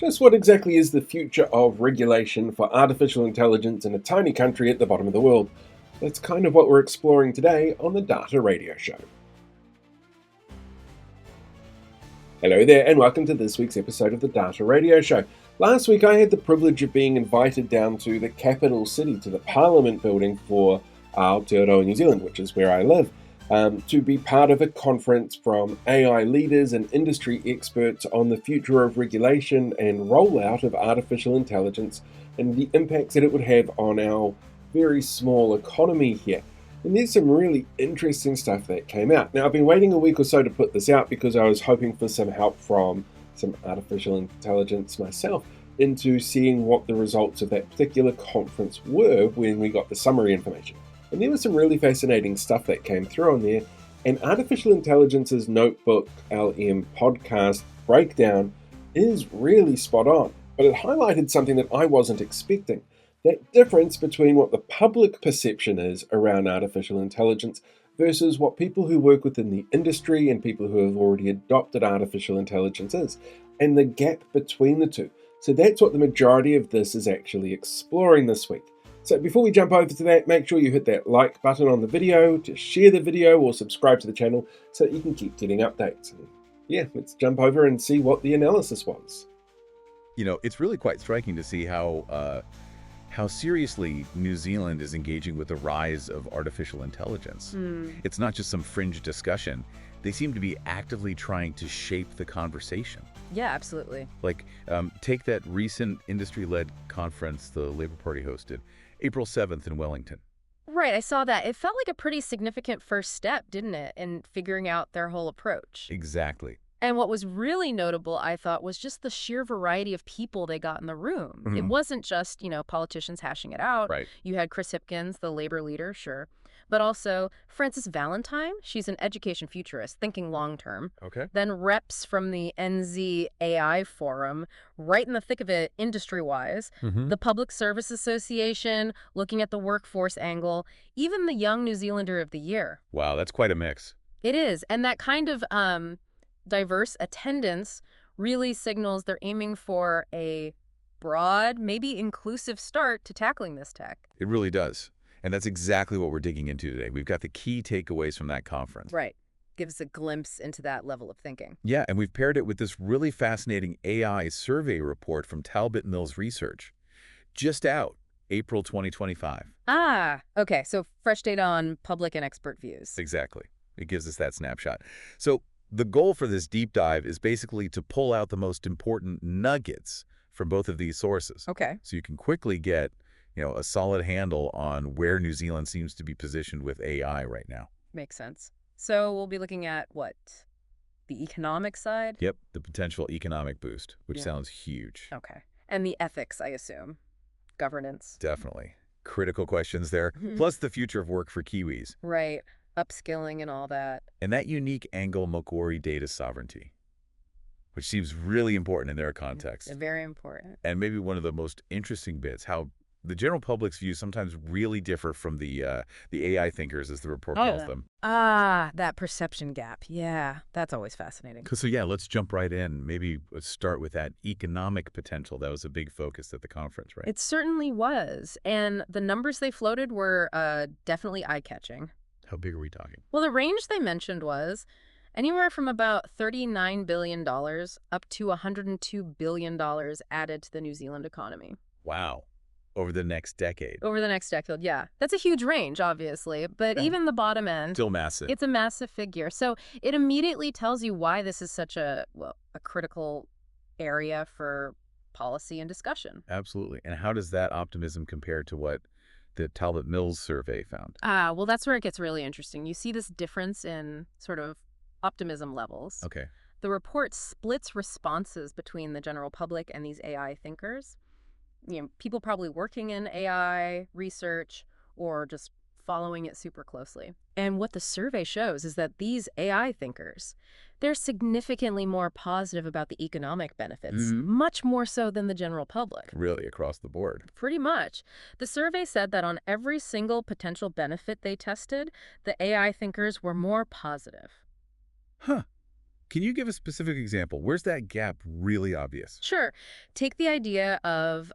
Just what exactly is the future of regulation for artificial intelligence in a tiny country at the bottom of the world? That's kind of what we're exploring today on the Data Radio Show. Hello there, and welcome to this week's episode of the Data Radio Show. Last week, I had the privilege of being invited down to the capital city, to the Parliament building for Aotearoa, New Zealand, which is where I live, to be part of a conference from AI leaders and industry experts on the future of regulation and rollout of artificial intelligence and the impacts that it would have on our very small economy here. And there's some really interesting stuff that came out. Now, I've been waiting a week or so to put this out because I was hoping for some help from some artificial intelligence myself into seeing what the results of that particular conference were when we got the summary information. And there was some really fascinating stuff that came through on there. And Artificial Intelligence's Notebook LM podcast breakdown is really spot on. But it highlighted something that I wasn't expecting. That difference between what the public perception is around artificial intelligence versus what people who work within the industry and people who have already adopted artificial intelligence is, and the gap between the two. So that's what the majority of this is actually exploring this week. So before we jump over to that, make sure you hit that like button on the video, to share the video or subscribe to the channel so that you can keep getting updates. And yeah, let's jump over and see what the analysis was. You know, it's really quite striking to see how seriously New Zealand is engaging with the rise of artificial intelligence. It's not just some fringe discussion. They seem to be actively trying to shape the conversation. Yeah, absolutely. Like, take that recent industry-led conference the Labour Party hosted, April 7th in Wellington. Right, I saw that. It felt like a pretty significant first step, didn't it, in figuring out their whole approach? Exactly. And what was really notable, I thought, was just the sheer variety of people they got in the room. It wasn't just, politicians hashing it out. Right. You had Chris Hipkins, the labor leader, sure. But also Frances Valentine. She's an education futurist, thinking long-term. Okay. Then reps from the NZ AI Forum, right in the thick of it, industry-wise. The Public Service Association, looking at the workforce angle. Even the Young New Zealander of the Year. Wow, that's quite a mix. It is. And that kind of diverse attendance really signals they're aiming for a broad, maybe inclusive start to tackling this tech. It really does. And that's exactly what we're digging into today. We've got the key takeaways from that conference. Right. Gives a glimpse into that level of thinking. Yeah, and we've paired it with this really fascinating AI survey report from Talbot Mills Research. Just out, April 2025. Okay. So fresh data on public and expert views. Exactly. It gives us that snapshot. So the goal for this deep dive is basically to pull out the most important nuggets from both of these sources. Okay. So you can quickly get, a solid handle on where New Zealand seems to be positioned with AI right now. Makes sense. So we'll be looking at what? The economic side? Yep, the potential economic boost, which sounds huge. Okay. And the ethics, I assume. Governance. Definitely. Critical questions there, plus the future of work for Kiwis. Right. Upskilling and all that. And that unique angle Macquarie data sovereignty, which seems really important in their context. Very important. And maybe one of the most interesting bits, how the general public's views sometimes really differ from the AI thinkers, as the report calls them. That perception gap. Yeah, that's always fascinating. So yeah, let's jump right in. Maybe let's start with that economic potential. That was a big focus at the conference, right? It certainly was. And the numbers they floated were definitely eye-catching. How big are we talking? Well, the range they mentioned was anywhere from about $39 billion up to $102 billion added to the New Zealand economy. Wow. Over the next decade. Over the next decade, yeah. That's a huge range, obviously, but even the bottom end... Still massive. It's a massive figure. So it immediately tells you why this is such a critical area for policy and discussion. Absolutely. And how does that optimism compare to what the Talbot Mills survey found? Well, that's where it gets really interesting. You see this difference in sort of optimism levels. Okay. The report splits responses between the general public and these AI thinkers. People probably working in AI research or just following it super closely. And what the survey shows is that these AI thinkers, they're significantly more positive about the economic benefits, much more so than the general public. Really, across the board. Pretty much. The survey said that on every single potential benefit they tested, the AI thinkers were more positive. Huh. Can you give a specific example? Where's that gap really obvious? Sure. Take the idea of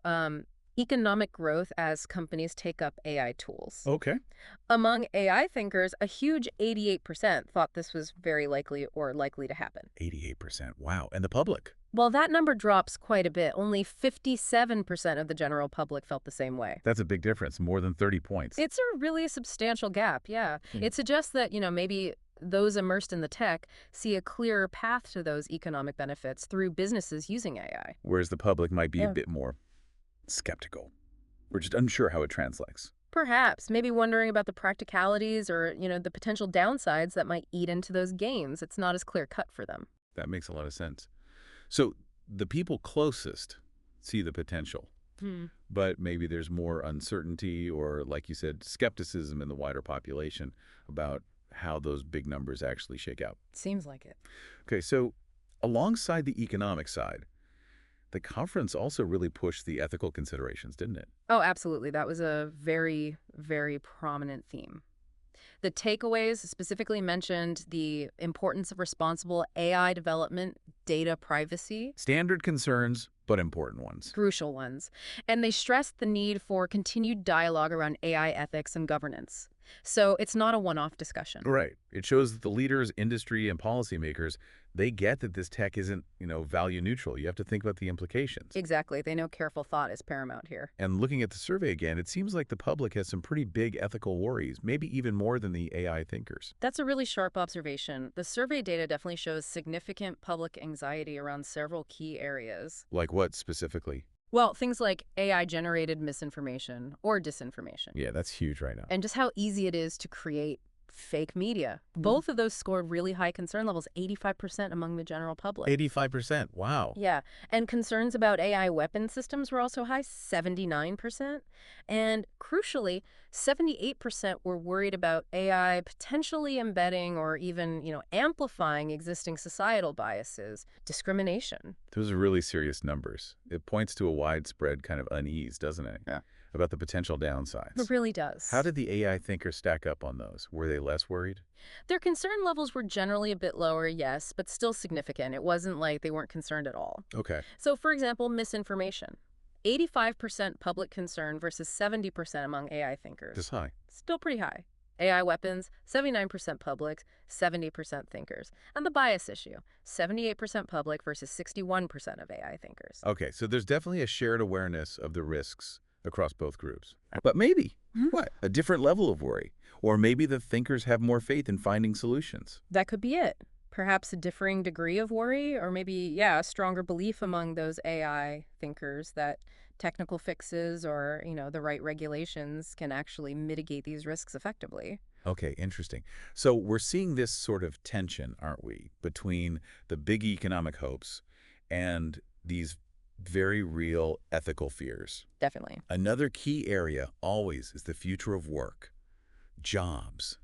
economic growth as companies take up AI tools. Okay. Among AI thinkers, a huge 88% thought this was very likely or likely to happen. 88%. Wow. And the public? Well, that number drops quite a bit. Only 57% of the general public felt the same way. That's a big difference, more than 30 points. It's a really substantial gap, yeah. It suggests that, maybe those immersed in the tech see a clearer path to those economic benefits through businesses using AI. Whereas the public might be a bit more skeptical. We're just unsure how it translates. Perhaps, maybe wondering about the practicalities or, the potential downsides that might eat into those gains. It's not as clear-cut for them. That makes a lot of sense. So the people closest see the potential, but maybe there's more uncertainty or, like you said, skepticism in the wider population about how those big numbers actually shake out. Seems like it. Okay, so alongside the economic side, the conference also really pushed the ethical considerations, didn't it? Oh, absolutely. That was a very, very prominent theme. The takeaways specifically mentioned the importance of responsible AI development, data privacy. Standard concerns, but important ones. Crucial ones. And they stressed the need for continued dialogue around AI ethics and governance. So it's not a one-off discussion. Right. It shows that the leaders, industry, and policymakers, they get that this tech isn't, value neutral. You have to think about the implications. Exactly. They know careful thought is paramount here. And looking at the survey again, it seems like the public has some pretty big ethical worries, maybe even more than the AI thinkers. That's a really sharp observation. The survey data definitely shows significant public anxiety around several key areas. Like what specifically? Well, things like AI-generated misinformation or disinformation. Yeah, that's huge right now. And just how easy it is to create fake media. Both of those scored really high concern levels, 85% among the general public. 85%. Wow. Yeah. And concerns about AI weapon systems were also high, 79%. And crucially, 78% were worried about AI potentially embedding or even, amplifying existing societal biases, discrimination. Those are really serious numbers. It points to a widespread kind of unease, doesn't it? Yeah. About the potential downsides. It really does. How did the AI thinkers stack up on those? Were they less worried? Their concern levels were generally a bit lower, yes, but still significant. It wasn't like they weren't concerned at all. Okay. So, for example, misinformation. 85% public concern versus 70% among AI thinkers. Just high. Still pretty high. AI weapons, 79% public, 70% thinkers. And the bias issue, 78% public versus 61% of AI thinkers. Okay, so there's definitely a shared awareness of the risks across both groups. But maybe, what? A different level of worry. Or maybe the thinkers have more faith in finding solutions. That could be it. Perhaps a differing degree of worry, or maybe, a stronger belief among those AI thinkers that technical fixes or, the right regulations can actually mitigate these risks effectively. Okay, interesting. So we're seeing this sort of tension, aren't we, between the big economic hopes and these very real ethical fears. Definitely. Another key area always is the future of work, jobs.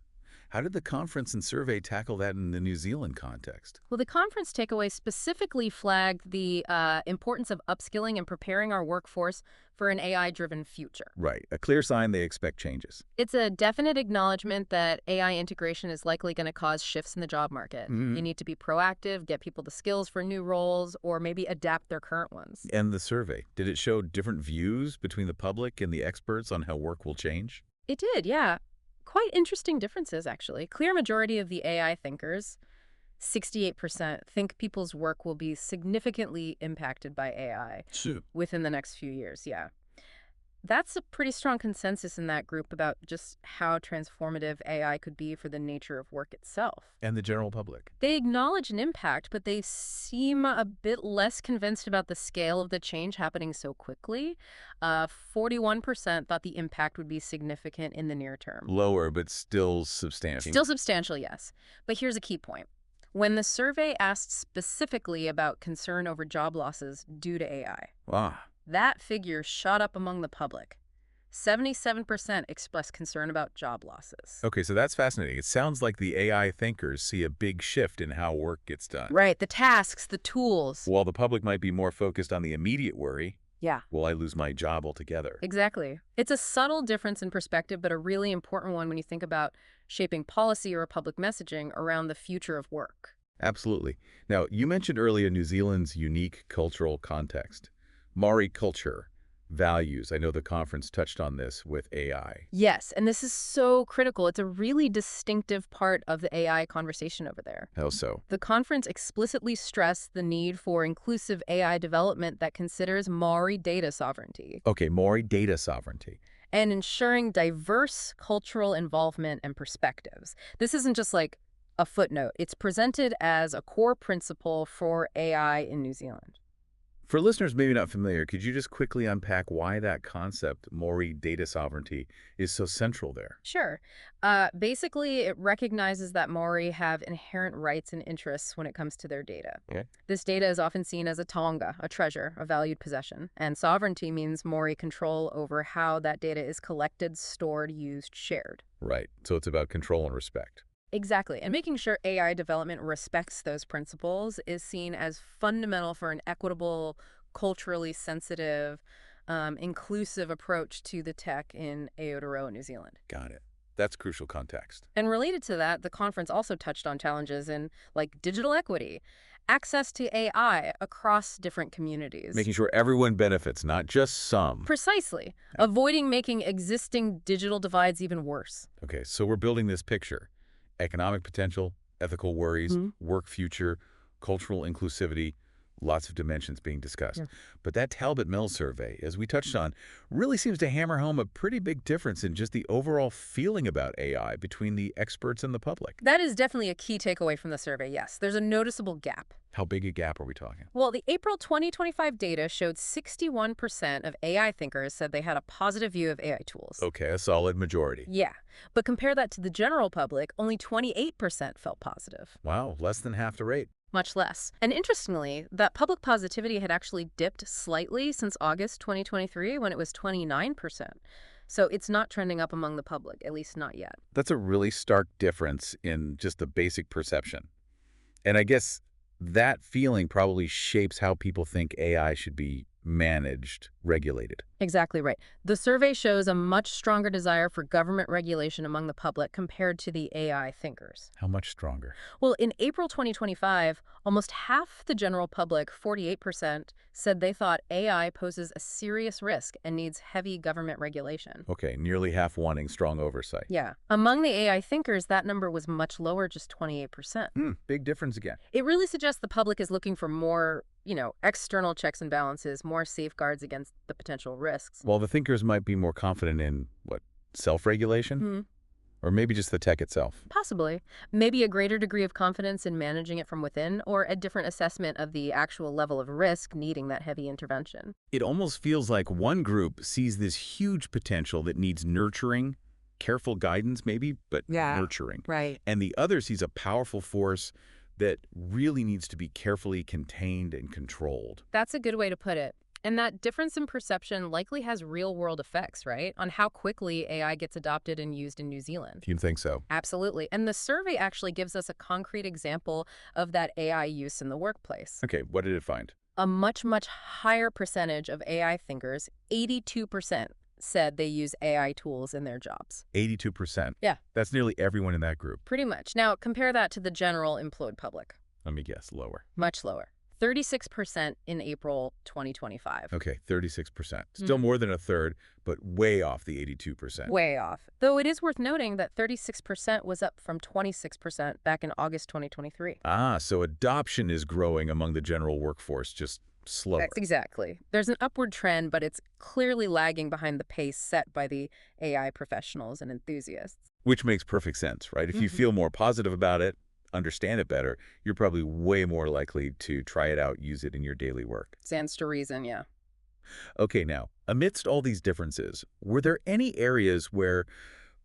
How did the conference and survey tackle that in the New Zealand context? Well, the conference takeaway specifically flagged the importance of upskilling and preparing our workforce for an AI-driven future. Right. A clear sign they expect changes. It's a definite acknowledgement that AI integration is likely going to cause shifts in the job market. You need to be proactive, get people the skills for new roles, or maybe adapt their current ones. And the survey, did it show different views between the public and the experts on how work will change? It did, yeah. Quite interesting differences, actually. Clear majority of the AI thinkers, 68%, think people's work will be significantly impacted by AI within the next few years, yeah. That's a pretty strong consensus in that group about just how transformative AI could be for the nature of work itself. And the general public. They acknowledge an impact, but they seem a bit less convinced about the scale of the change happening so quickly. 41% thought the impact would be significant in the near term. Lower, but still substantial. Still substantial, yes. But here's a key point. When the survey asked specifically about concern over job losses due to AI, that figure shot up among the public. 77% expressed concern about job losses. Okay, so that's fascinating. It sounds like the AI thinkers see a big shift in how work gets done. Right, the tasks, the tools. While the public might be more focused on the immediate worry, yeah. Will I lose my job altogether? Exactly. It's a subtle difference in perspective, but a really important one when you think about shaping policy or public messaging around the future of work. Absolutely. Now, you mentioned earlier New Zealand's unique cultural context. Maori culture, values. I know the conference touched on this with AI. Yes, and this is so critical. It's a really distinctive part of the AI conversation over there. How so? The conference explicitly stressed the need for inclusive AI development that considers Maori data sovereignty Okay, Maori data sovereignty. and ensuring diverse cultural involvement and perspectives. This isn't just like a footnote. It's presented as a core principle for AI in New Zealand. For listeners maybe not familiar, could you just quickly unpack why that concept, Maori data sovereignty, is so central there? Sure. Basically, it recognizes that Maori have inherent rights and interests when it comes to their data. Okay. This data is often seen as a taonga, a treasure, a valued possession. And sovereignty means Maori control over how that data is collected, stored, used, shared. Right. So it's about control and respect. Exactly. And making sure AI development respects those principles is seen as fundamental for an equitable, culturally sensitive, inclusive approach to the tech in Aotearoa, New Zealand. Got it. That's crucial context. And related to that, the conference also touched on challenges in like digital equity, access to AI across different communities. Making sure everyone benefits, not just some. Precisely. Avoiding making existing digital divides even worse. Okay, so we're building this picture. Economic potential, ethical worries, work future, cultural inclusivity, lots of dimensions being discussed. Yeah. But that Talbot Mills survey, as we touched on, really seems to hammer home a pretty big difference in just the overall feeling about AI between the experts and the public. That is definitely a key takeaway from the survey, yes. There's a noticeable gap. How big a gap are we talking? Well, the April 2025 data showed 61% of AI thinkers said they had a positive view of AI tools. Okay, a solid majority. Yeah, but compare that to the general public, only 28% felt positive. Wow, less than half the rate. Much less. And interestingly, that public positivity had actually dipped slightly since August 2023 when it was 29%. So it's not trending up among the public, at least not yet. That's a really stark difference in just the basic perception. And I guess that feeling probably shapes how people think AI should be managed, regulated. Exactly right. The survey shows a much stronger desire for government regulation among the public compared to the AI thinkers. How much stronger? Well, in April 2025, almost half the general public, 48%, said they thought AI poses a serious risk and needs heavy government regulation. Okay, nearly half wanting strong oversight. Yeah. Among the AI thinkers, that number was much lower, just 28%. Big difference again. It really suggests the public is looking for more, external checks and balances, more safeguards against the potential risks. While the thinkers might be more confident in, self-regulation? Or maybe just the tech itself? Possibly. Maybe a greater degree of confidence in managing it from within, or a different assessment of the actual level of risk needing that heavy intervention. It almost feels like one group sees this huge potential that needs nurturing, careful guidance maybe, but nurturing. Right. And the other sees a powerful force that really needs to be carefully contained and controlled. That's a good way to put it. And that difference in perception likely has real-world effects, right, on how quickly AI gets adopted and used in New Zealand. You think so? Absolutely. And the survey actually gives us a concrete example of that AI use in the workplace. Okay, what did it find? A much, much higher percentage of AI thinkers, 82%, said they use AI tools in their jobs. 82%? Yeah. That's nearly everyone in that group. Pretty much. Now, compare that to the general employed public. Let me guess, lower. Much lower. 36% in April 2025. Okay, 36%. Still more than a third, but way off the 82%. Way off. Though it is worth noting that 36% was up from 26% back in August 2023. So adoption is growing among the general workforce, just slower. Exactly. There's an upward trend, but it's clearly lagging behind the pace set by the AI professionals and enthusiasts. Which makes perfect sense, right? If you feel more positive about it, understand it better, you're probably way more likely to try it out, use it in your daily work. Stands to reason, yeah. Okay, now, amidst all these differences, were there any areas where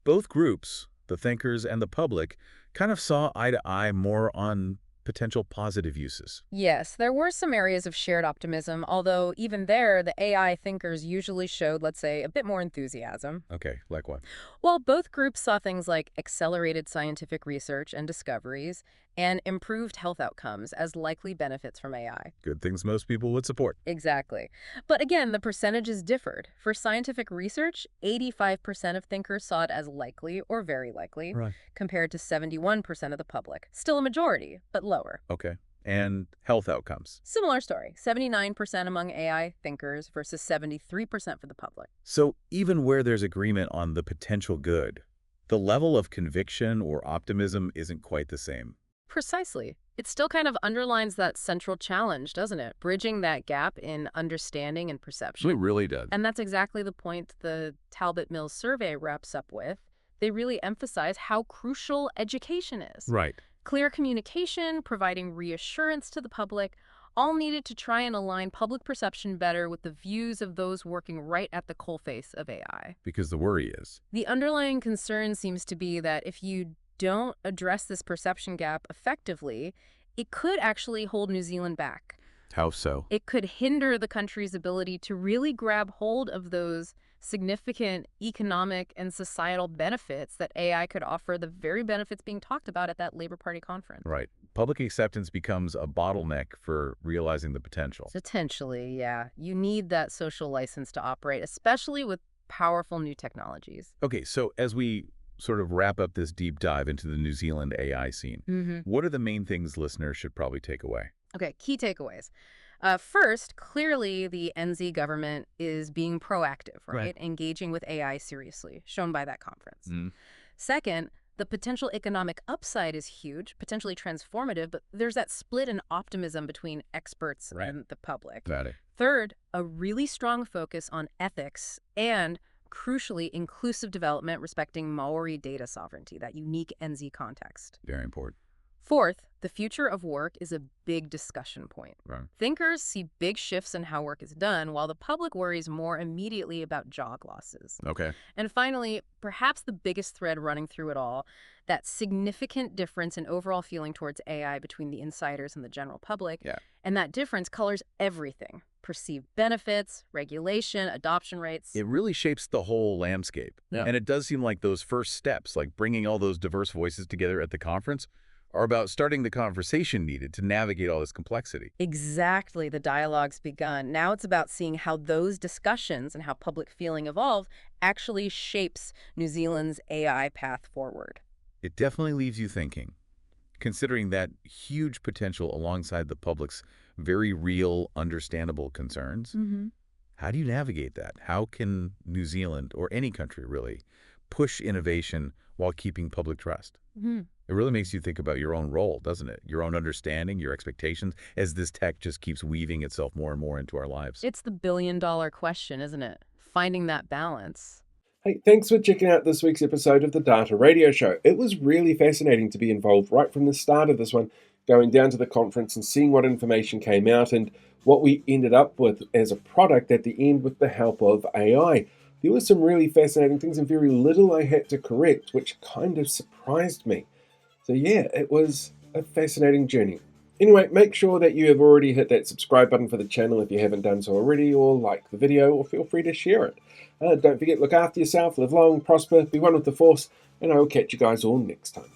both groups, the thinkers and the public, kind of saw eye to eye more on potential positive uses? Yes, there were some areas of shared optimism, although even there, the AI thinkers usually showed, let's say, a bit more enthusiasm. Okay, like what? While both groups saw things like accelerated scientific research and discoveries and improved health outcomes as likely benefits from AI. Good things most people would support. Exactly. But again, the percentages differed. For scientific research, 85% of thinkers saw it as likely or very likely, Right. compared to 71% of the public. Still a majority, but lower. Okay. And health outcomes. Similar story, 79% among AI thinkers versus 73% for the public. So even where there's agreement on the potential good, the level of conviction or optimism isn't quite the same. Precisely. It still kind of underlines that central challenge, doesn't it? Bridging that gap in understanding and perception. It really does. And that's exactly the point the Talbot Mills survey wraps up with. They really emphasize how crucial education is. Right. Clear communication, providing reassurance to the public, all needed to try and align public perception better with the views of those working right at the coalface of AI. Because the worry is. The underlying concern seems to be that if you don't address this perception gap effectively, it could actually hold New Zealand back. How so? It could hinder the country's ability to really grab hold of those significant economic and societal benefits that AI could offer, the very benefits being talked about at that Labour Party conference. Right. Public acceptance becomes a bottleneck for realizing the potential. Potentially, yeah. You need that social license to operate, especially with powerful new technologies. Okay, so as we sort of wrap up this deep dive into the New Zealand AI scene, what are the main things listeners should probably take away? Okay, key takeaways. First, clearly the NZ government is being proactive, right? Engaging with AI seriously, shown by that conference. Second, the potential economic upside is huge, potentially transformative, but there's that split in optimism between experts and the public. Got it. Third, a really strong focus on ethics and, crucially, inclusive development respecting Maori data sovereignty, that unique NZ context. Very important. Fourth, the future of work is a big discussion point. Right. Thinkers see big shifts in how work is done, while the public worries more immediately about job losses. Okay. And finally, perhaps the biggest thread running through it all, that significant difference in overall feeling towards AI between the insiders and the general public. Yeah. And that difference colors everything. Perceived benefits, regulation, adoption rates. It really shapes the whole landscape. Yeah. And it does seem like those first steps, like bringing all those diverse voices together at the conference, are about starting the conversation needed to navigate all this complexity. Exactly. The dialogue's begun. Now it's about seeing how those discussions and how public feeling evolve actually shapes New Zealand's AI path forward. It definitely leaves you thinking, considering that huge potential alongside the public's very real, understandable concerns. How do you navigate that? How can New Zealand, or any country really, push innovation while keeping public trust? It really makes you think about your own role, doesn't it? Your own understanding, your expectations, as this tech just keeps weaving itself more and more into our lives. It's the billion-dollar question, isn't it? Finding that balance. Hey, thanks for checking out this week's episode of the Data Radio Show. It was really fascinating to be involved right from the start of this one, going down to the conference and seeing what information came out and what we ended up with as a product at the end with the help of AI. There were some really fascinating things and very little I had to correct, which kind of surprised me. So yeah, it was a fascinating journey. Anyway, make sure that you have already hit that subscribe button for the channel if you haven't done so already, or like the video, or feel free to share it. Don't forget, look after yourself, live long, prosper, be one with the force, and I will catch you guys all next time.